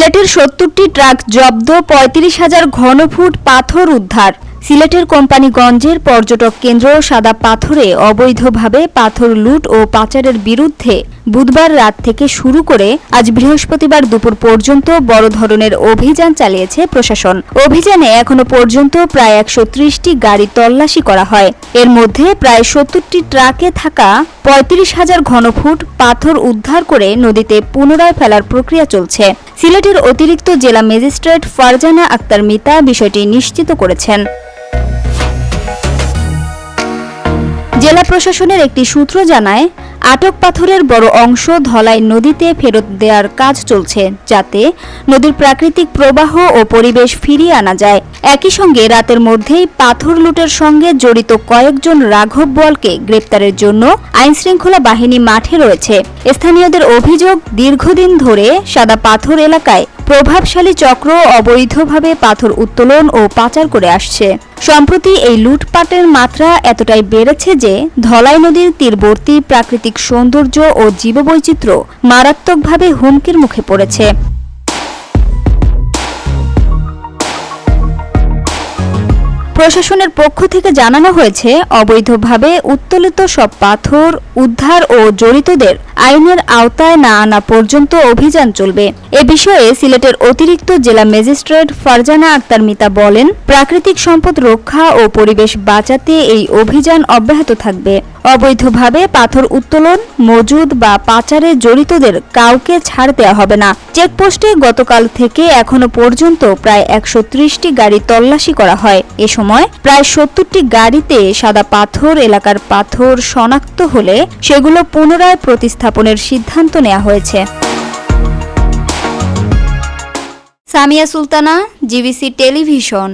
সিলেটের ৭০টি ট্রাক জব্দ, ৩৫,০০০ ঘনফুট পাথর উদ্ধার। সিলেটের কোম্পানীগঞ্জের পর্যটক কেন্দ্র সাদা পাথরে অবৈধভাবে পাথর লুট ও পাচারের বিরুদ্ধে বুধবার রাত থেকে শুরু করে আজ বৃহস্পতিবার দুপুর পর্যন্ত বড় ধরনের অভিযান চালিয়েছে প্রশাসন। অভিযানে এখনো পর্যন্ত প্রায় ১৩০টি গাড়ি তল্লাশি করা হয়। এর মধ্যে প্রায় ৭০টি ট্রাকে থাকা ৩৫,০০০ ঘনফুট পাথর উদ্ধার করে নদীতে পুনরায় ফেলার প্রক্রিয়া চলছে। সিলেটের অতিরিক্ত জেলা ম্যাজিস্ট্রেট ফারজানা আক্তার মিতা বিষয়টি নিশ্চিত করেছেন। জেলা প্রশাসনের একটি সূত্র জানায়, আটক পাথরের বড় অংশ ধলাই নদীতে ফেরত দেওয়ার কাজ চলছে, যাতে নদীর প্রাকৃতিক প্রবাহ ও পরিবেশ ফিরিয়ে আনা যায়। একই সঙ্গে রাতের মধ্যেই পাথর লুটের সঙ্গে জড়িত কয়েকজন রাঘব বোয়ালকে গ্রেপ্তারের জন্য আইনশৃঙ্খলা বাহিনী মাঠে রয়েছে। স্থানীয়দের অভিযোগ, দীর্ঘদিন ধরে সাদা পাথর এলাকায় প্রভাবশালী চক্র অবৈধভাবে পাথর উত্তোলন ও পাচার করে আসছে। সম্প্রতি এই লুটপাটের মাত্রা এতটাই বেড়েছে যে ধলাই নদীর তীরবর্তী প্রাকৃতিক সৌন্দর্য ও জীববৈচিত্র্য মারাত্মকভাবে হুমকির মুখে পড়েছে। প্রশাসনের পক্ষ থেকে জানানো হয়েছে, অবৈধভাবে উত্তোলিত সব পাথর উদ্ধার ও জড়িতদের আইনের আওতায় না আনা পর্যন্ত অভিযান চলবে। এ বিষয়ে সিলেটের অতিরিক্ত জেলা ম্যাজিস্ট্রেট ফারজানা আক্তার মিতা বলেন, প্রাকৃতিক সম্পদ রক্ষা ও পরিবেশ বাঁচাতে এই অভিযান অব্যাহত থাকবে। অবৈধভাবে পাথর উত্তোলন, মজুদ বা পাচারে জড়িতদের কাউকে ছাড় দেওয়া হবে না। চেকপোস্টে গতকাল থেকে এখনো পর্যন্ত প্রায় ১৩০টি গাড়ি তল্লাশি করা হয়। এ সময় প্রায় ৭০টি গাড়িতে সাদা পাথর এলাকার পাথর শনাক্ত হলে সেগুলো পুনরায় প্রতিস্থাপনের সিদ্ধান্ত নেওয়া হয়েছে। Samia Sultana, GBC television.